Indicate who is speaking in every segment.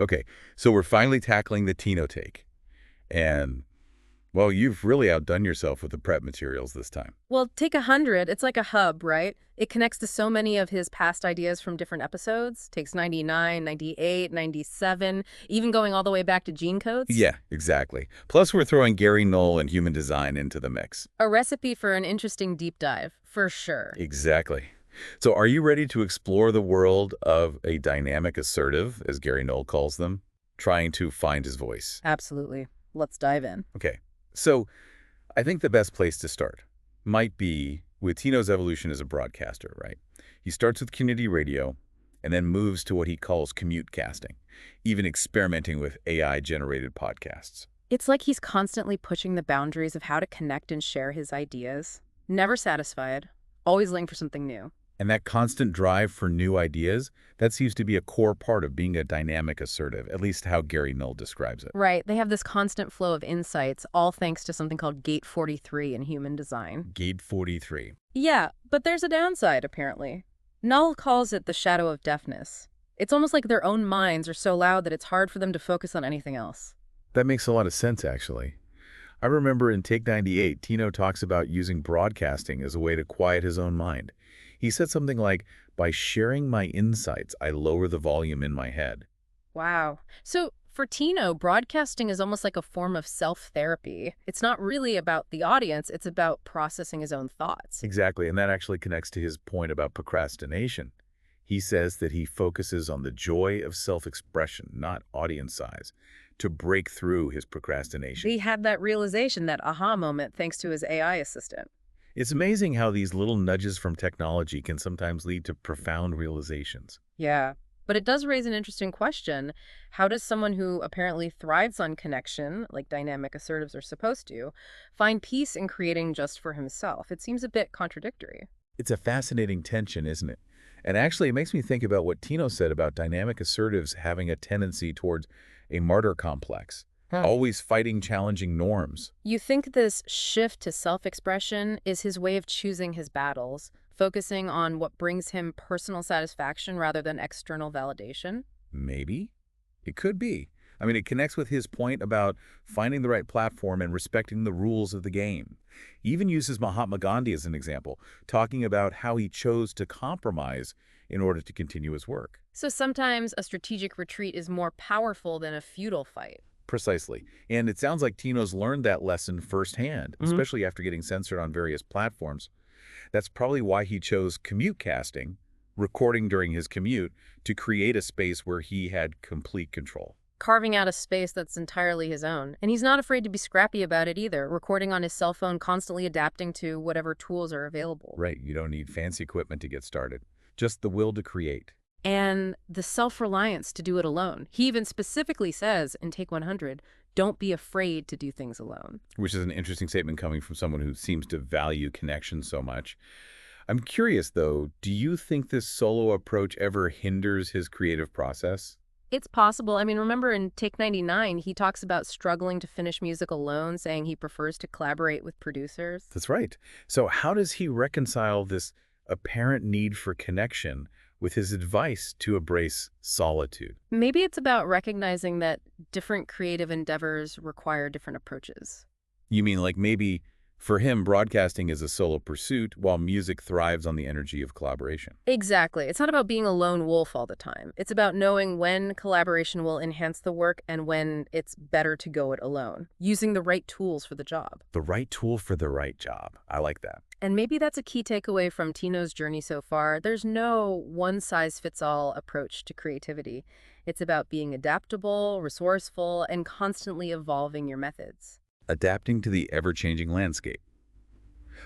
Speaker 1: Okay, so we're finally tackling the Tino Take. And, well, you've really outdone yourself with the prep materials this time.
Speaker 2: Well, take 100. It's like a hub, right? It connects to so many of his past ideas from different episodes. Takes 99, 98, 97, even going all the way back to gene codes.
Speaker 1: Yeah, exactly. Plus, we're throwing Gary Null and human design into the mix.
Speaker 2: A recipe for an interesting deep dive, for sure.
Speaker 1: Exactly. So are you ready to explore the world of a dynamic assertive, as Gary Null calls them, trying to find his voice?
Speaker 2: Absolutely. Let's dive in.
Speaker 1: Okay, so I think the best place to start might be with Tino's evolution as a broadcaster, right? He starts with community radio and then moves to what he calls commute casting, even experimenting with AI-generated podcasts.
Speaker 2: It's like he's constantly pushing the boundaries of how to connect and share his ideas. Never satisfied, always looking for something new.
Speaker 1: And that constant drive for new ideas, that seems to be a core part of being a dynamic assertive, at least how Gary Null describes it.
Speaker 2: Right, they have this constant flow of insights, all thanks to something called Gate 43 in human design.
Speaker 1: Gate 43.
Speaker 2: Yeah, but there's a downside, apparently. Null calls it the shadow of deafness. It's almost like their own minds are so loud that it's hard for them to focus on anything else.
Speaker 1: That makes a lot of sense, actually. I remember in Take 98, Tino talks about using broadcasting as a way to quiet his own mind. He said something like, by sharing my insights, I lower the volume in my head.
Speaker 2: Wow. So for Tino, broadcasting is almost like a form of self-therapy. It's not really about the audience, it's about processing his own thoughts.
Speaker 1: Exactly, and that actually connects to his point about procrastination. He says that he focuses on the joy of self-expression, not audience size, to break through his procrastination.
Speaker 2: He had that realization, that aha moment, thanks to his AI assistant.
Speaker 1: It's amazing how these little nudges from technology can sometimes lead to profound realizations.
Speaker 2: Yeah. But it does raise an interesting question. How does someone who apparently thrives on connection, like dynamic assertives are supposed to, find peace in creating just for himself? It seems a bit contradictory.
Speaker 1: It's a fascinating tension, isn't it? And actually, it makes me think about what Tino said about dynamic assertives having a tendency towards a martyr complex, always fighting challenging norms.
Speaker 2: You think this shift to self-expression is his way of choosing his battles, focusing on what brings him personal satisfaction rather than external validation?
Speaker 1: Maybe. It could be. I mean, it connects with his point about finding the right platform and respecting the rules of the game. He even uses Mahatma Gandhi as an example, talking about how he chose to compromise in order to continue his work.
Speaker 2: So sometimes a strategic retreat is more powerful than a futile fight.
Speaker 1: Precisely. And it sounds like Tino's learned that lesson firsthand, especially after getting censored on various platforms. That's probably why he chose commute casting, recording during his commute, to create a space where he had complete control.
Speaker 2: Carving out a space that's entirely his own. And he's not afraid to be scrappy about it either, recording on his cell phone, constantly adapting to whatever tools are available.
Speaker 1: Right, you don't need fancy equipment to get started. Just the will to create.
Speaker 2: And the self-reliance to do it alone. He even specifically says in Take 100, don't be afraid to do things alone.
Speaker 1: Which is an interesting statement coming from someone who seems to value connection so much. I'm curious, though, do you think this solo approach ever hinders his creative process?
Speaker 2: It's possible. I mean, remember in Take 99, he talks about struggling to finish music alone, saying he prefers to collaborate with producers.
Speaker 1: That's right. So how does he reconcile this apparent need for connection with his advice to embrace solitude?
Speaker 2: Maybe it's about recognizing that different creative endeavors require different approaches.
Speaker 1: You mean like maybe for him, broadcasting is a solo pursuit while music thrives on the energy of collaboration?
Speaker 2: Exactly. It's not about being a lone wolf all the time. It's about knowing when collaboration will enhance the work and when it's better to go it alone, using the right tools for the job.
Speaker 1: The right tool for the right job. I like that.
Speaker 2: And maybe that's a key takeaway from Tino's journey so far. There's no one-size-fits-all approach to creativity. It's about being adaptable, resourceful, and constantly evolving your methods.
Speaker 1: Adapting to the ever-changing landscape.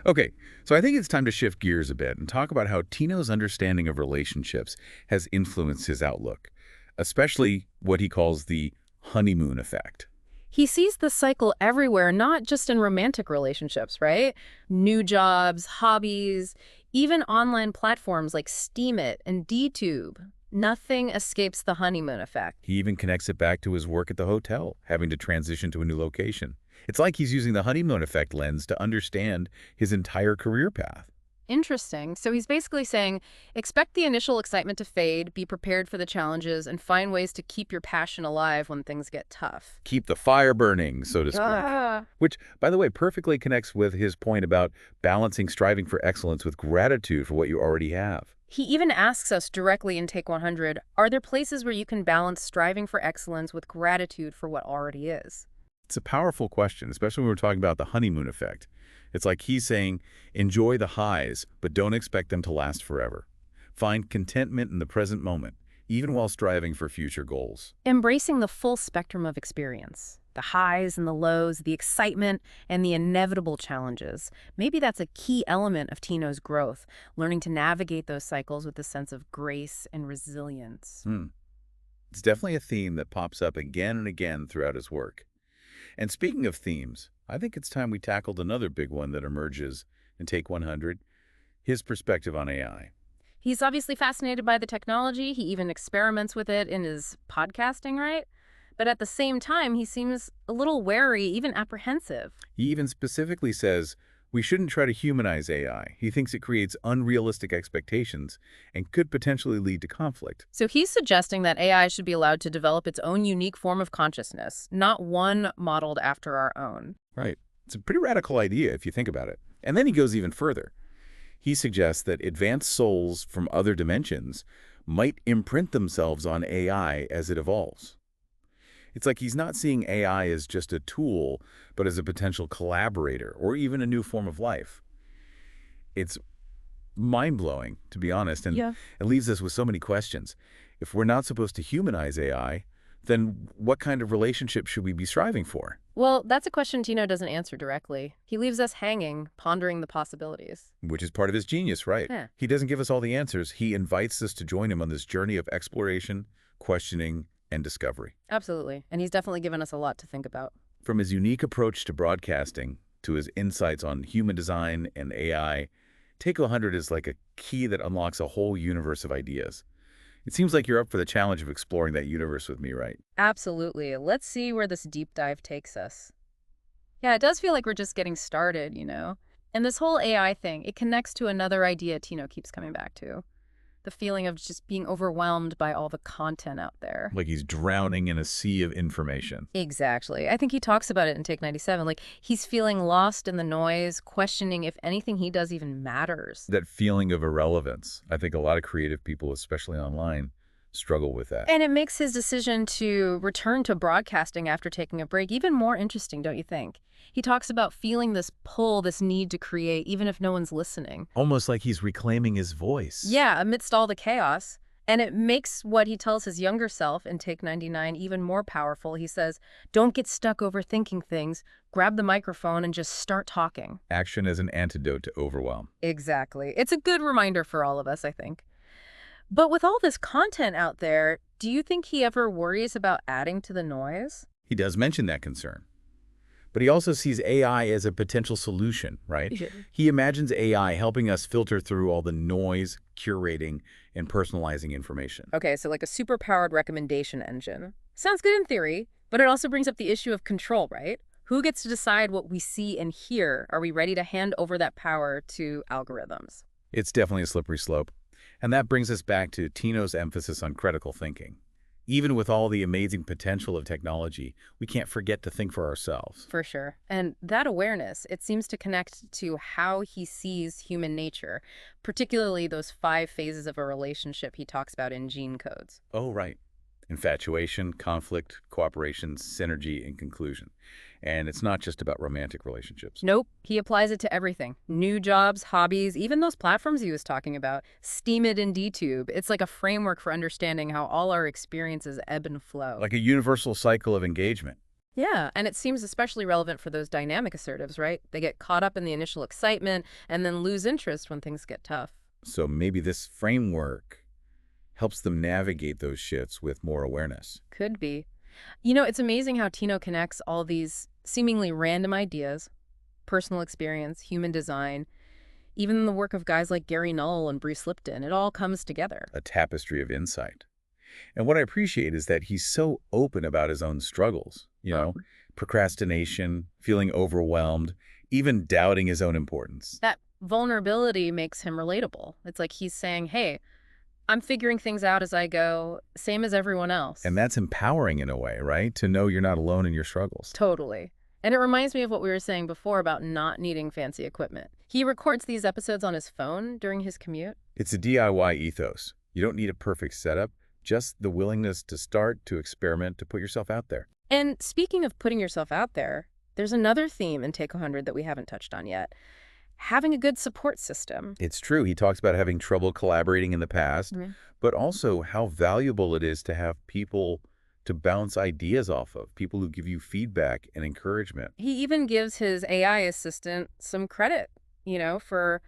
Speaker 1: Okay, so I think it's time to shift gears a bit and talk about how Tino's understanding of relationships has influenced his outlook, especially what he calls the honeymoon effect.
Speaker 2: He sees the cycle everywhere, not just in romantic relationships, right? New jobs, hobbies, even online platforms like Steemit and DTube. Nothing escapes the honeymoon effect.
Speaker 1: He even connects it back to his work at the hotel, having to transition to a new location. It's like he's using the honeymoon effect lens to understand his entire career path.
Speaker 2: Interesting. So he's basically saying, expect the initial excitement to fade, be prepared for the challenges, and find ways to keep your passion alive when things get tough.
Speaker 1: Keep the fire burning, so to speak.
Speaker 2: Ah.
Speaker 1: Which, by the way, perfectly connects with his point about balancing striving for excellence with gratitude for what you already have.
Speaker 2: He even asks us directly in Take 100, are there places where you can balance striving for excellence with gratitude for what already is?
Speaker 1: It's a powerful question, especially when we're talking about the honeymoon effect. It's like he's saying, enjoy the highs, but don't expect them to last forever. Find contentment in the present moment, even while striving for future goals.
Speaker 2: Embracing the full spectrum of experience, the highs and the lows, the excitement and the inevitable challenges. Maybe that's a key element of Tino's growth, learning to navigate those cycles with a sense of grace and resilience.
Speaker 1: It's definitely a theme that pops up again and again throughout his work. And speaking of themes, I think it's time we tackled another big one that emerges in Take 100, his perspective on AI.
Speaker 2: He's obviously fascinated by the technology. He even experiments with it in his podcasting, right? But at the same time, he seems a little wary, even apprehensive.
Speaker 1: He even specifically says we shouldn't try to humanize AI. He thinks it creates unrealistic expectations and could potentially lead to conflict.
Speaker 2: So he's suggesting that AI should be allowed to develop its own unique form of consciousness, not one modeled after our own.
Speaker 1: Right. It's a pretty radical idea if you think about it. And then he goes even further. He suggests that advanced souls from other dimensions might imprint themselves on AI as it evolves. It's like he's not seeing AI as just a tool, but as a potential collaborator or even a new form of life. It's mind-blowing, to be honest, and it leaves us with so many questions. If we're not supposed to humanize AI, then what kind of relationship should we be striving for?
Speaker 2: Well, that's a question Tino doesn't answer directly. He leaves us hanging, pondering the possibilities.
Speaker 1: Which is part of his genius, right?
Speaker 2: Yeah.
Speaker 1: He doesn't give us all the answers. He invites us to join him on this journey of exploration, questioning, and discovery.
Speaker 2: Absolutely. And he's definitely given us a lot to think about.
Speaker 1: From his unique approach to broadcasting to his insights on human design and AI, Take 100 is like a key that unlocks a whole universe of ideas. It seems like you're up for the challenge of exploring that universe with me, right?
Speaker 2: Absolutely. Let's see where this deep dive takes us. Yeah, it does feel like we're just getting started, you know? And this whole AI thing, it connects to another idea Tino keeps coming back to. The feeling of just being overwhelmed by all the content out there.
Speaker 1: Like he's drowning in a sea of information.
Speaker 2: Exactly. I think he talks about it in Take 97. Like, he's feeling lost in the noise, questioning if anything he does even matters.
Speaker 1: That feeling of irrelevance. I think a lot of creative people, especially online, struggle with that.
Speaker 2: And it makes his decision to return to broadcasting after taking a break even more interesting, don't you think? He talks about feeling this pull, this need to create, even if no one's listening.
Speaker 1: Almost like he's reclaiming his voice.
Speaker 2: Yeah, amidst all the chaos. And it makes what he tells his younger self in Take 99 even more powerful. He says, don't get stuck overthinking things. Grab the microphone and just start talking.
Speaker 1: Action as an antidote to overwhelm.
Speaker 2: Exactly. It's a good reminder for all of us, I think. But with all this content out there, do you think he ever worries about adding to the noise?
Speaker 1: He does mention that concern. But he also sees AI as a potential solution, right? He imagines AI helping us filter through all the noise, curating, and personalizing information.
Speaker 2: Okay, so like a super-powered recommendation engine. Sounds good in theory, but it also brings up the issue of control, right? Who gets to decide what we see and hear? Are we ready to hand over that power to algorithms?
Speaker 1: It's definitely a slippery slope. And that brings us back to Tino's emphasis on critical thinking. Even with all the amazing potential of technology, we can't forget to think for ourselves.
Speaker 2: For sure. And that awareness, it seems to connect to how he sees human nature, particularly those 5 phases of a relationship he talks about in Gene Codes.
Speaker 1: Oh, right. Infatuation, conflict, cooperation, synergy, and conclusion. And it's not just about romantic relationships.
Speaker 2: Nope. He applies it to everything. New jobs, hobbies, even those platforms he was talking about. Steam it and DTube. It's like a framework for understanding how all our experiences ebb and flow.
Speaker 1: Like a universal cycle of engagement.
Speaker 2: Yeah, and it seems especially relevant for those dynamic assertives, right? They get caught up in the initial excitement and then lose interest when things get tough.
Speaker 1: So maybe this framework helps them navigate those shifts with more awareness.
Speaker 2: Could be. You know, it's amazing how Tino connects all these seemingly random ideas, personal experience, human design, even the work of guys like Gary Null and Bruce Lipton. It all comes together.
Speaker 1: A tapestry of insight. And what I appreciate is that he's so open about his own struggles, procrastination, feeling overwhelmed, even doubting his own importance.
Speaker 2: That Vulnerability makes him relatable. It's like he's saying, hey, I'm figuring things out as I go, same as everyone
Speaker 1: And
Speaker 2: else.
Speaker 1: that's empowering in a way, right? To know you're not alone in your struggles.
Speaker 2: Totally. And it reminds me of what we were saying before about not needing fancy equipment. He records these episodes on his phone during his commute.
Speaker 1: It's a DIY ethos. You don't need a perfect setup, just the willingness to start, to experiment, to put yourself out there.
Speaker 2: And speaking of putting yourself out there, there's another theme in Take 100 that we haven't touched on yet. Having a good support system.
Speaker 1: It's true. He talks about having trouble collaborating in the past, but also how valuable it is to have people to bounce ideas off of, people who give you feedback and encouragement.
Speaker 2: He even gives his AI assistant some credit, for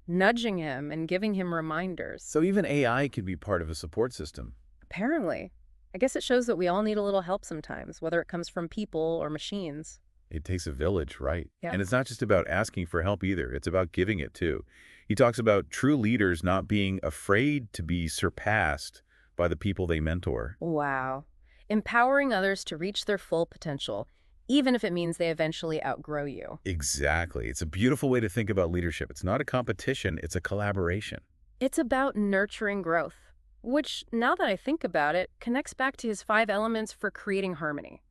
Speaker 2: nudging him and giving him reminders.
Speaker 1: So even AI can be part of a support system.
Speaker 2: Apparently. I guess it shows that we all need a little help sometimes, whether it comes from people or machines.
Speaker 1: It takes a village, right?
Speaker 2: Yeah.
Speaker 1: And it's not just about asking for help either. It's about giving it too. He talks about true leaders not being afraid to be surpassed by the people they mentor.
Speaker 2: Wow. Empowering others to reach their full potential, even if it means they eventually outgrow you.
Speaker 1: Exactly. It's a beautiful way to think about leadership. It's not a competition, it's a collaboration.
Speaker 2: It's about nurturing growth, which, now that I think about it, connects back to his 5 elements for creating harmony.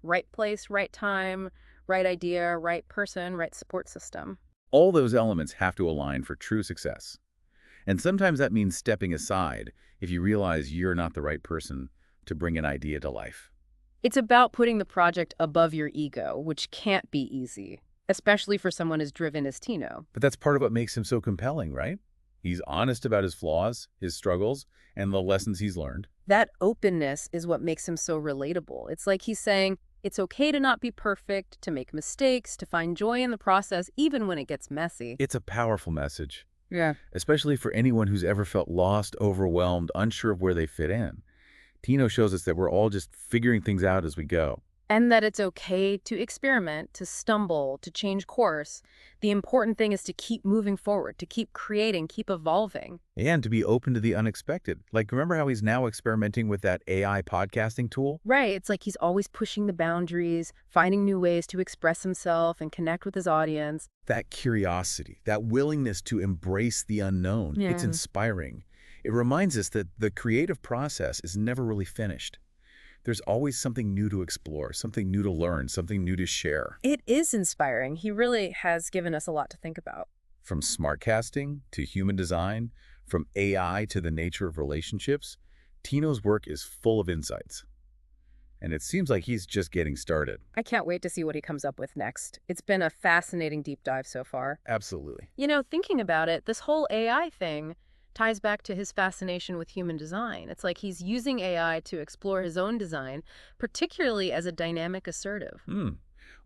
Speaker 2: Right place, right time, right idea, right person, right support system.
Speaker 1: All those elements have to align for true success. And sometimes that means stepping aside if you realize you're not the right person to bring an idea to life.
Speaker 2: It's about putting the project above your ego, which can't be easy, especially for someone as driven as Tino.
Speaker 1: But that's part of what makes him so compelling, right? He's honest about his flaws, his struggles, and the lessons he's learned.
Speaker 2: That openness is what makes him so relatable. It's like he's saying, it's okay to not be perfect, to make mistakes, to find joy in the process, even when it gets messy.
Speaker 1: It's a powerful message,
Speaker 2: Yeah.
Speaker 1: especially for anyone who's ever felt lost, overwhelmed, unsure of where they fit in. Tino shows us that we're all just figuring things out as we go.
Speaker 2: And that it's okay to experiment, to stumble, to change course. The important thing is to keep moving forward, to keep creating, keep evolving.
Speaker 1: And to be open to the unexpected. Like, remember how he's now experimenting with that AI podcasting tool?
Speaker 2: Right. It's like he's always pushing the boundaries, finding new ways to express himself and connect with his audience.
Speaker 1: That curiosity, that willingness to embrace the unknown, it's
Speaker 2: Yeah.
Speaker 1: inspiring. It reminds us that the creative process is never really finished. There's always something new to explore, something new to learn, something new to share.
Speaker 2: It is inspiring. He really has given us a lot to think about.
Speaker 1: From smart casting to human design, from AI to the nature of relationships, Tino's work is full of insights. And it seems like he's just getting started.
Speaker 2: I can't wait to see what he comes up with next. It's been a fascinating deep dive so far.
Speaker 1: Absolutely.
Speaker 2: Thinking about it, this whole AI thing ties back to his fascination with human design. It's like he's using AI to explore his own design, particularly as a dynamic assertive.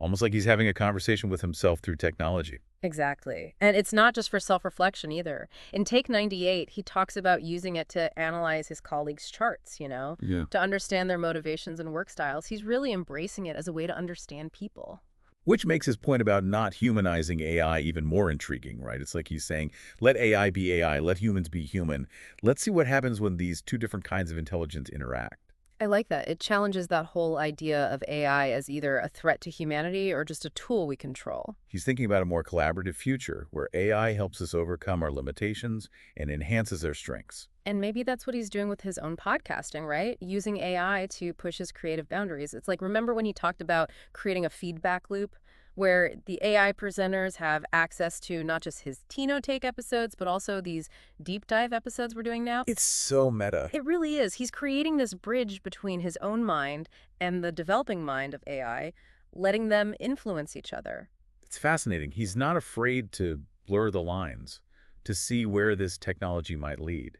Speaker 1: Almost like he's having a conversation with himself through technology.
Speaker 2: Exactly. And it's not just for self-reflection either. In Take 98, he talks about using it to analyze his colleagues' charts,
Speaker 1: Yeah.
Speaker 2: to understand their motivations and work styles. He's really embracing it as a way to understand people.
Speaker 1: Which makes his point about not humanizing AI even more intriguing, right? It's like he's saying, let AI be AI, let humans be human. Let's see what happens when these two different kinds of intelligence interact.
Speaker 2: I like that. It challenges that whole idea of AI as either a threat to humanity or just a tool we control.
Speaker 1: He's thinking about a more collaborative future where AI helps us overcome our limitations and enhances our strengths.
Speaker 2: And maybe that's what he's doing with his own podcasting, right? Using AI to push his creative boundaries. It's like, remember when he talked about creating a feedback loop where the AI presenters have access to not just his Tino Take episodes, but also these deep dive episodes we're doing now?
Speaker 1: It's so meta.
Speaker 2: It really is. He's creating this bridge between his own mind and the developing mind of AI, letting them influence each other.
Speaker 1: It's fascinating. He's not afraid to blur the lines, to see where this technology might lead.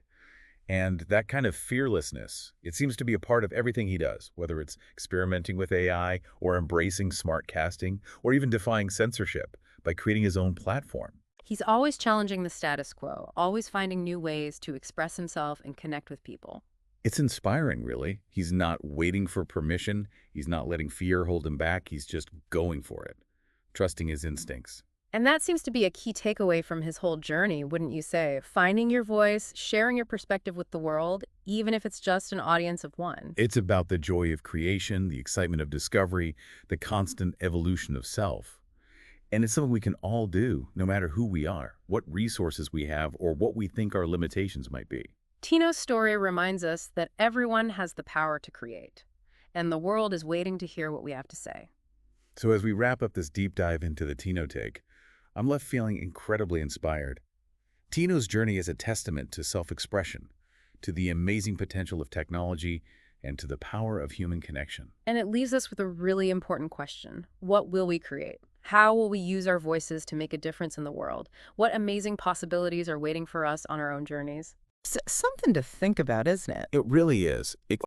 Speaker 1: And that kind of fearlessness, it seems to be a part of everything he does, whether it's experimenting with AI or embracing smart casting or even defying censorship by creating his own platform.
Speaker 2: He's always challenging the status quo, always finding new ways to express himself and connect with people.
Speaker 1: It's inspiring, really. He's not waiting for permission. He's not letting fear hold him back. He's just going for it, trusting his instincts.
Speaker 2: And that seems to be a key takeaway from his whole journey, wouldn't you say? Finding your voice, sharing your perspective with the world, even if it's just an audience of one.
Speaker 1: It's about the joy of creation, the excitement of discovery, the constant evolution of self. And it's something we can all do, no matter who we are, what resources we have, or what we think our limitations might be.
Speaker 2: Tino's story reminds us that everyone has the power to create, and the world is waiting to hear what we have to say.
Speaker 1: So as we wrap up this deep dive into the Tino Take, I'm left feeling incredibly inspired. Tino's journey is a testament to self-expression, to the amazing potential of technology, and to the power of human connection.
Speaker 2: And it leaves us with a really important question. What will we create? How will we use our voices to make a difference in the world? What amazing possibilities are waiting for us on our own journeys?
Speaker 3: Something to think about, isn't it?
Speaker 1: It really is. It